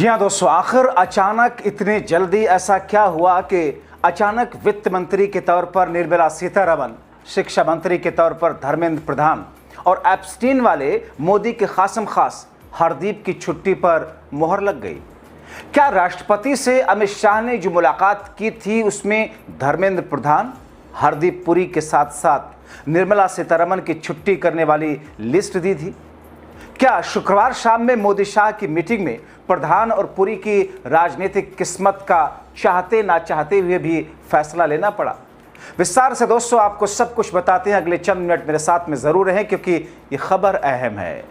जी हाँ दोस्तों, आखिर अचानक इतने जल्दी ऐसा क्या हुआ कि अचानक वित्त मंत्री के तौर पर निर्मला सीतारमण, शिक्षा मंत्री के तौर पर धर्मेंद्र प्रधान और एप्स्टीन वाले मोदी के खासम खास हरदीप की छुट्टी पर मोहर लग गई। क्या राष्ट्रपति से अमित शाह ने जो मुलाकात की थी उसमें धर्मेंद्र प्रधान, हरदीप पुरी के साथ साथ निर्मला सीतारमण की छुट्टी करने वाली लिस्ट दी थी? क्या शुक्रवार शाम में मोदी शाह की मीटिंग में प्रधान और पुरी की राजनीतिक किस्मत का चाहते ना चाहते हुए भी फैसला लेना पड़ा? विस्तार से दोस्तों आपको सब कुछ बताते हैं, अगले चंद मिनट मेरे साथ में जरूर रहें क्योंकि ये खबर अहम है।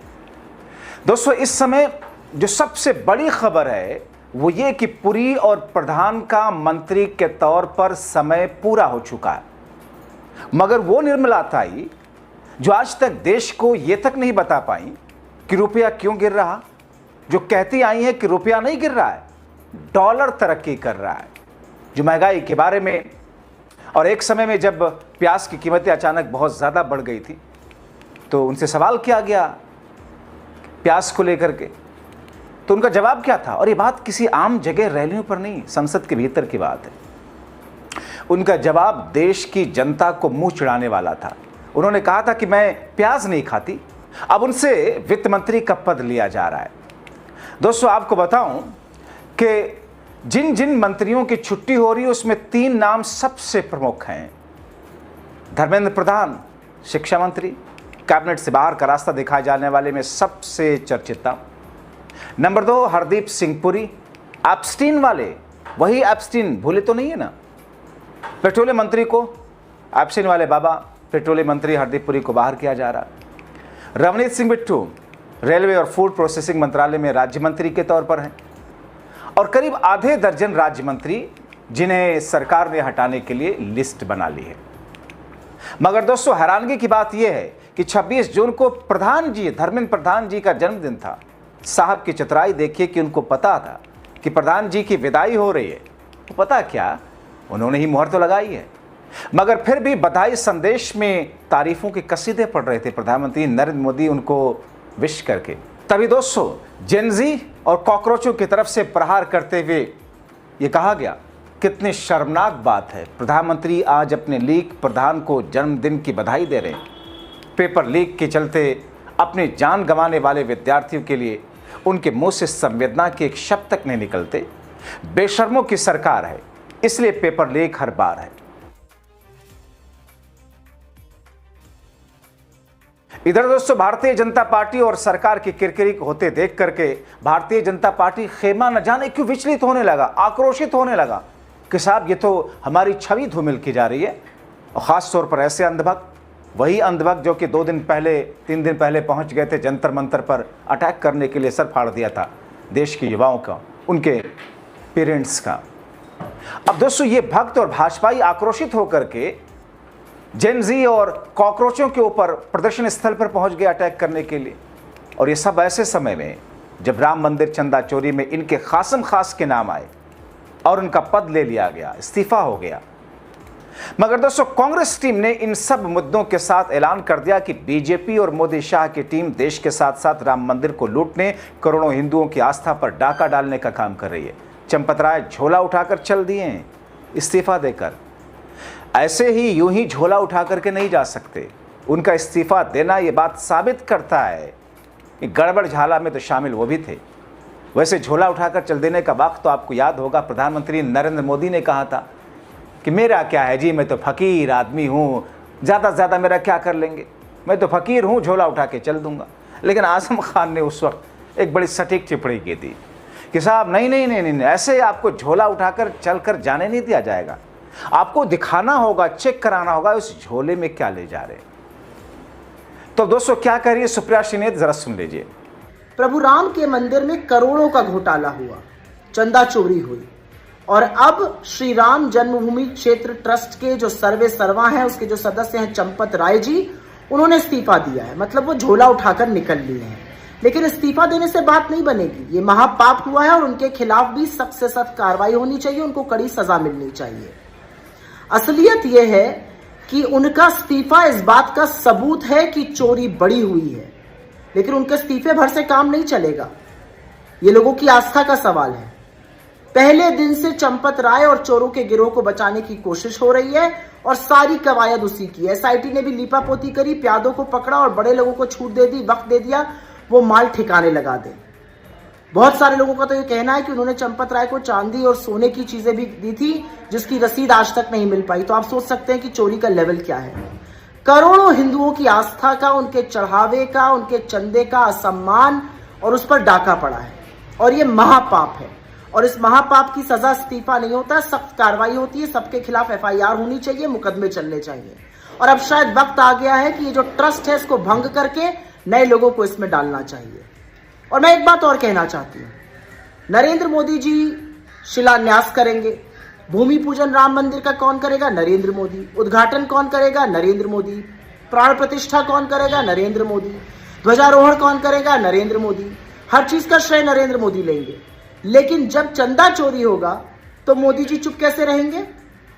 दोस्तों इस समय जो सबसे बड़ी खबर है वो ये कि पुरी और प्रधान का मंत्री के तौर पर समय पूरा हो चुका है, मगर वो निर्मला ताई जो आज तक देश को ये तक नहीं बता पाई कि रुपया क्यों गिर रहा, जो कहती आई है कि रुपया नहीं गिर रहा है, डॉलर तरक्की कर रहा है, जो महंगाई के बारे में, और एक समय में जब प्याज की कीमतें अचानक बहुत ज़्यादा बढ़ गई थी तो उनसे सवाल किया गया प्याज को लेकर के, तो उनका जवाब क्या था? और ये बात किसी आम जगह रैलियों पर नहीं, संसद के भीतर की बात है। उनका जवाब देश की जनता को मुंह चिढ़ाने वाला था। उन्होंने कहा था कि मैं प्याज नहीं खाती। अब उनसे वित्त मंत्री का पद लिया जा रहा है। दोस्तों आपको बताऊं कि जिन जिन मंत्रियों की छुट्टी हो रही है उसमें 3 नाम सबसे प्रमुख हैं। धर्मेंद्र प्रधान शिक्षा मंत्री, कैबिनेट से बाहर का रास्ता दिखाए जाने वाले में सबसे चर्चित नाम। नंबर 2 हरदीप सिंह पुरी, एप्स्टीन वाले, वही एप्स्टीन भूले तो नहीं है ना, पेट्रोलियम मंत्री को, एप्स्टीन वाले बाबा पेट्रोलियम मंत्री हरदीप पुरी को बाहर किया जा रहा। रवनीत सिंह बिट्टू रेलवे और फूड प्रोसेसिंग मंत्रालय में राज्य मंत्री के तौर पर हैं, और करीब आधे दर्जन राज्य मंत्री जिन्हें सरकार ने हटाने के लिए लिस्ट बना ली है। मगर दोस्तों हैरानगी की बात यह है कि 26 जून को प्रधान जी, धर्मेंद्र प्रधान जी का जन्मदिन था। साहब की चतुराई देखिए कि उनको पता था कि प्रधान जी की विदाई हो रही है, तो पता क्या, उन्होंने ही मोहर तो लगाई है, मगर फिर भी बधाई संदेश में तारीफों के कसीदे पढ़ रहे थे प्रधानमंत्री नरेंद्र मोदी उनको विश करके। तभी दोस्तों जेनजी और कॉकरोचों की तरफ से प्रहार करते हुए ये कहा गया, कितनी शर्मनाक बात है, प्रधानमंत्री आज अपने लीक प्रधान को जन्मदिन की बधाई दे रहे हैं। पेपर लीक के चलते अपनी जान गंवाने वाले विद्यार्थियों के लिए उनके मुंह से संवेदना के एक शब्द तक नहीं निकलते। बेशर्मों की सरकार है, इसलिए पेपर लीक हर बार है। इधर दोस्तों भारतीय जनता पार्टी और सरकार की किरकिरी होते देख करके भारतीय जनता पार्टी खेमा न जाने क्यों विचलित होने लगा, आक्रोशित होने लगा कि साहब ये तो हमारी छवि धूमिल की जा रही है। और ख़ास तौर पर ऐसे अंधभक्त, वही अंधभक्त जो कि 2 दिन पहले 3 दिन पहले पहुंच गए थे जंतर मंतर पर अटैक करने के लिए, सर फाड़ दिया था देश के युवाओं का, उनके पेरेंट्स का। अब दोस्तों ये भक्त और भाजपाई आक्रोशित होकर के जेनजी और कॉकरोचों के ऊपर प्रदर्शन स्थल पर पहुंच गए अटैक करने के लिए। और ये सब ऐसे समय में जब राम मंदिर चंदा चोरी में इनके खासम खास के नाम आए और उनका पद ले लिया गया, इस्तीफा हो गया। मगर दोस्तों कांग्रेस टीम ने इन सब मुद्दों के साथ ऐलान कर दिया कि बीजेपी और मोदी शाह की टीम देश के साथ साथ राम मंदिर को लूटने, करोड़ों हिंदुओं की आस्था पर डाका डालने का काम कर रही है। चंपत राय झोला उठाकर चल दिए हैं इस्तीफा देकर। ऐसे ही यूं ही झोला उठा करके नहीं जा सकते। उनका इस्तीफा देना ये बात साबित करता है कि गड़बड़ झाला में तो शामिल वो भी थे। वैसे झोला उठाकर चल देने का वक्त तो आपको याद होगा प्रधानमंत्री नरेंद्र मोदी ने कहा था कि मेरा क्या है जी, मैं तो फकीर आदमी हूँ, ज़्यादा से ज़्यादा मेरा क्या कर लेंगे, मैं तो फकीर हूँ, झोला उठा के चल दूँगा। लेकिन आज़म खान ने उस वक्त एक बड़ी सटीक टिप्पणी की थी कि साहब नहीं नहीं नहीं नहीं, ऐसे आपको झोला उठाकर चल कर जाने नहीं दिया जाएगा, आपको दिखाना होगा, चेक कराना होगा उस झोले में क्या ले जा रहे हैं। तो दोस्तों क्या कह रही है सुप्रिया श्रीनेत, जरा सुन लीजिए। प्रभु राम के मंदिर में करोड़ों का घोटाला हुआ, चंदा चोरी हुई, और अब श्री राम जन्मभूमि क्षेत्र ट्रस्ट के जो सर्वे सर्वा हैं, उसके जो सदस्य हैं चंपत राय जी, उन्होंने इस्तीफा दिया है। मतलब वो झोला उठाकर निकल लिए हैं। लेकिन इस्तीफा देने से बात नहीं बनेगी, ये महापाप हुआ है और उनके खिलाफ भी सख्त से सख्त कार्रवाई होनी चाहिए, उनको कड़ी सजा मिलनी चाहिए। असलियत यह है कि उनका इस्तीफा इस बात का सबूत है कि चोरी बड़ी हुई है, लेकिन उनके इस्तीफे भर से काम नहीं चलेगा। ये लोगों की आस्था का सवाल है। पहले दिन से चंपत राय और चोरों के गिरोह को बचाने की कोशिश हो रही है और सारी कवायद उसी की है। एसआईटी ने भी लीपापोती करी, प्यादों को पकड़ा और बड़े लोगों को छूट दे दी, वक्त दे दिया वो माल ठिकाने लगा दे। बहुत सारे लोगों का तो ये कहना है कि उन्होंने चंपत राय को चांदी और सोने की चीजें भी दी थी जिसकी रसीद आज तक नहीं मिल पाई। तो आप सोच सकते हैं कि चोरी का लेवल क्या है। करोड़ों हिंदुओं की आस्था का, उनके चढ़ावे का, उनके चंदे का असम्मान और उस पर डाका पड़ा है और ये महापाप है। और इस महापाप की सजा इस्तीफा नहीं होता, सख्त कार्रवाई होती है। सबके खिलाफ एफआईआर होनी चाहिए, मुकदमे चलने चाहिए। और अब शायद वक्त आ गया है कि ये जो ट्रस्ट है इसको भंग करके नए लोगों को इसमें डालना चाहिए। और मैं एक बात और कहना चाहती हूँ, नरेंद्र मोदी जी शिलान्यास करेंगे, भूमि पूजन राम मंदिर का कौन करेगा? नरेंद्र मोदी। उद्घाटन कौन करेगा? नरेंद्र मोदी। प्राण प्रतिष्ठा कौन करेगा? नरेंद्र मोदी। ध्वजारोहण कौन करेगा? नरेंद्र मोदी। हर चीज का श्रेय नरेंद्र मोदी लेंगे। लेकिन जब चंदा चोरी होगा तो मोदी जी चुप कैसे रहेंगे?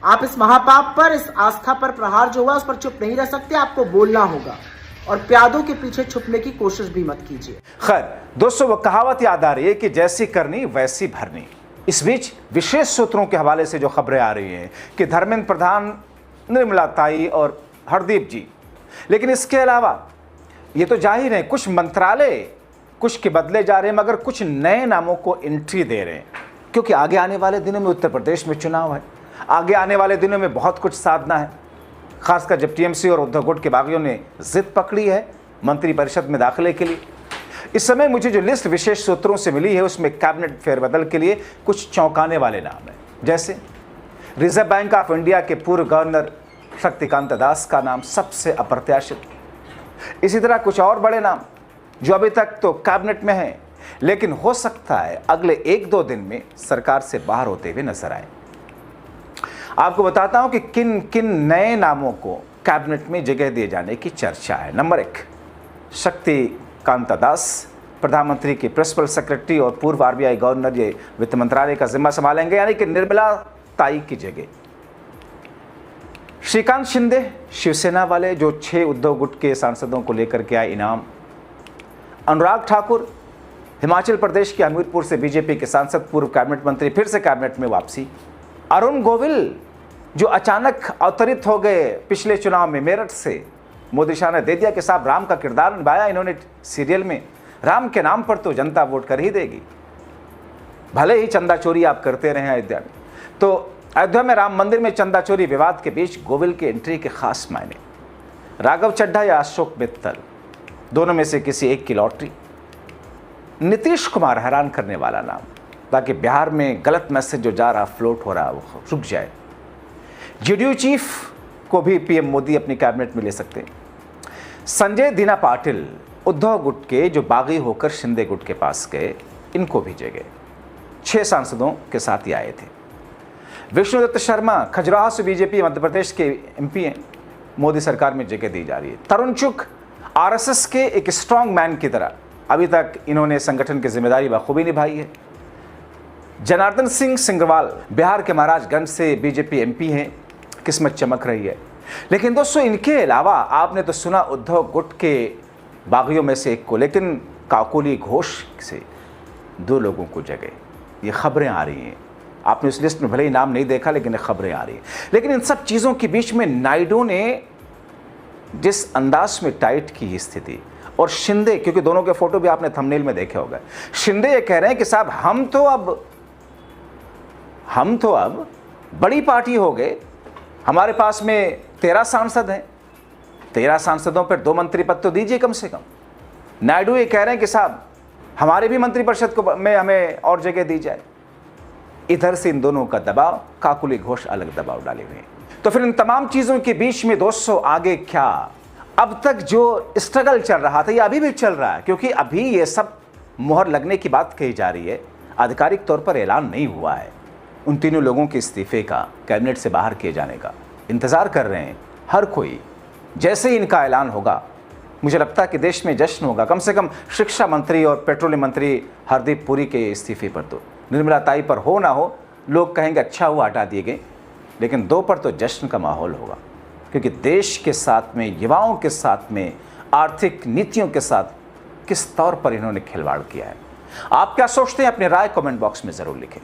आप इस महापाप पर, इस आस्था पर प्रहार जो हुआ उस पर चुप नहीं रह सकते, आपको बोलना होगा और प्यादों के पीछे छुपने की कोशिश भी मत कीजिए। खैर दोस्तों, वो कहावत याद आ रही है कि जैसी करनी वैसी भरनी। इस बीच विशेष सूत्रों के हवाले से जो खबरें आ रही हैं कि धर्मेंद्र प्रधान, निर्मला ताई और हरदीप जी, लेकिन इसके अलावा ये तो जाहिर है कुछ मंत्रालय कुछ के बदले जा रहे हैं, मगर कुछ नए नामों को एंट्री दे रहे हैं क्योंकि आगे आने वाले दिनों में उत्तर प्रदेश में चुनाव है, आगे आने वाले दिनों में बहुत कुछ साधना है। खासकर जब टीएमसी और उद्धव गुट के बागियों ने जिद पकड़ी है मंत्रिपरिषद में दाखिले के लिए। इस समय मुझे जो लिस्ट विशेष सूत्रों से मिली है उसमें कैबिनेट फेरबदल के लिए कुछ चौंकाने वाले नाम हैं, जैसे रिजर्व बैंक ऑफ इंडिया के पूर्व गवर्नर शक्तिकांत दास का नाम सबसे अप्रत्याशित। इसी तरह कुछ और बड़े नाम जो अभी तक तो कैबिनेट में हैं, लेकिन हो सकता है अगले 1-2 दिन में सरकार से बाहर होते हुए नजर आए। आपको बताता हूं कि किन किन नए नामों को कैबिनेट में जगह दिए जाने की चर्चा है। नंबर 1, शक्तिकांत दास प्रधानमंत्री के प्रिंसिपल सेक्रेटरी और पूर्व आरबीआई गवर्नर, ये वित्त मंत्रालय का जिम्मा संभालेंगे, यानी कि निर्मला ताई की जगह। श्रीकांत शिंदे शिवसेना वाले जो 6 उद्धव गुट के सांसदों को लेकर के आए इनाम। अनुराग ठाकुर हिमाचल प्रदेश के हमीरपुर से बीजेपी के सांसद, पूर्व कैबिनेट मंत्री, फिर से कैबिनेट में वापसी। अरुण गोविल जो अचानक अवतरित हो गए पिछले चुनाव में मेरठ से, मोदी शाह ने दे दिया कि साहब राम का किरदार निभाया इन्होंने सीरियल में, राम के नाम पर तो जनता वोट कर ही देगी, भले ही चंदा चोरी आप करते रहे अयोध्या में। तो अयोध्या में राम मंदिर में चंदा चोरी विवाद के बीच गोविल की एंट्री के खास मायने। राघव चड्ढा या अशोक मित्तल, दोनों में से किसी एक की लॉटरी। नीतीश कुमार हैरान करने वाला नाम, ताकि बिहार में गलत मैसेज जो जा रहा, फ्लोट हो रहा, वो रुक जाए। जेडीयू चीफ को भी पीएम मोदी अपनी कैबिनेट में ले सकते हैं। संजय दीना पाटिल उद्धव गुट के जो बागी होकर शिंदे गुट के पास गए, इनको भी जगह 6 सांसदों के साथ ही आए थे। विष्णुदत्त शर्मा खजुराहो से बीजेपी मध्य प्रदेश के एमपी हैं, मोदी सरकार में जगह दी जा रही है। तरुण चुग आरएसएस के एक स्ट्रांग मैन की तरह अभी तक इन्होंने संगठन की जिम्मेदारी बखूबी निभाई है। जनार्दन सिंह सिंग्रवाल बिहार के महाराजगंज से बीजेपी एमपी हैं, किस्मत चमक रही है। लेकिन दोस्तों इनके अलावा आपने तो सुना उद्धव गुट के बागियों में से एक को, लेकिन काकोली घोष से 2 लोगों को जगह, ये खबरें आ रही हैं। आपने उस लिस्ट में भले ही नाम नहीं देखा, लेकिन खबरें आ रही हैं। लेकिन इन सब चीज़ों के बीच में नायडू ने जिस अंदाज में टाइट की स्थिति, और शिंदे, क्योंकि दोनों के फोटो भी आपने थंबनेल में देखे होंगे, शिंदे ये कह रहे हैं कि साहब हम तो अब बड़ी पार्टी हो गए, हमारे पास में 13 सांसद हैं, 13 सांसदों पर 2 मंत्री पद तो दीजिए कम से कम। नायडू ये कह रहे हैं कि साहब हमारे भी मंत्रिपरिषद को में हमें और जगह दी जाए। इधर से इन दोनों का दबाव, काकुली घोष अलग दबाव डाले हुए हैं। तो फिर इन तमाम चीजों के बीच में दोस्तों आगे क्या? अब तक जो स्ट्रगल चल रहा था ये अभी भी चल रहा है, क्योंकि अभी ये सब मुहर लगने की बात कही जा रही है, आधिकारिक तौर पर ऐलान नहीं हुआ है। उन तीनों लोगों के इस्तीफे का, कैबिनेट से बाहर किए जाने का इंतजार कर रहे हैं हर कोई। जैसे ही इनका ऐलान होगा, मुझे लगता है कि देश में जश्न होगा। कम से कम शिक्षा मंत्री और पेट्रोलियम मंत्री हरदीप पुरी के इस्तीफे पर तो, निर्मला ताई पर हो ना हो, लोग कहेंगे अच्छा हुआ हटा दिए गए, लेकिन 2 पर तो जश्न का माहौल होगा, क्योंकि देश के साथ में, युवाओं के साथ में, आर्थिक नीतियों के साथ किस तौर पर इन्होंने खिलवाड़ किया है। आप क्या सोचते हैं, अपनी राय कमेंट बॉक्स में जरूर लिखें।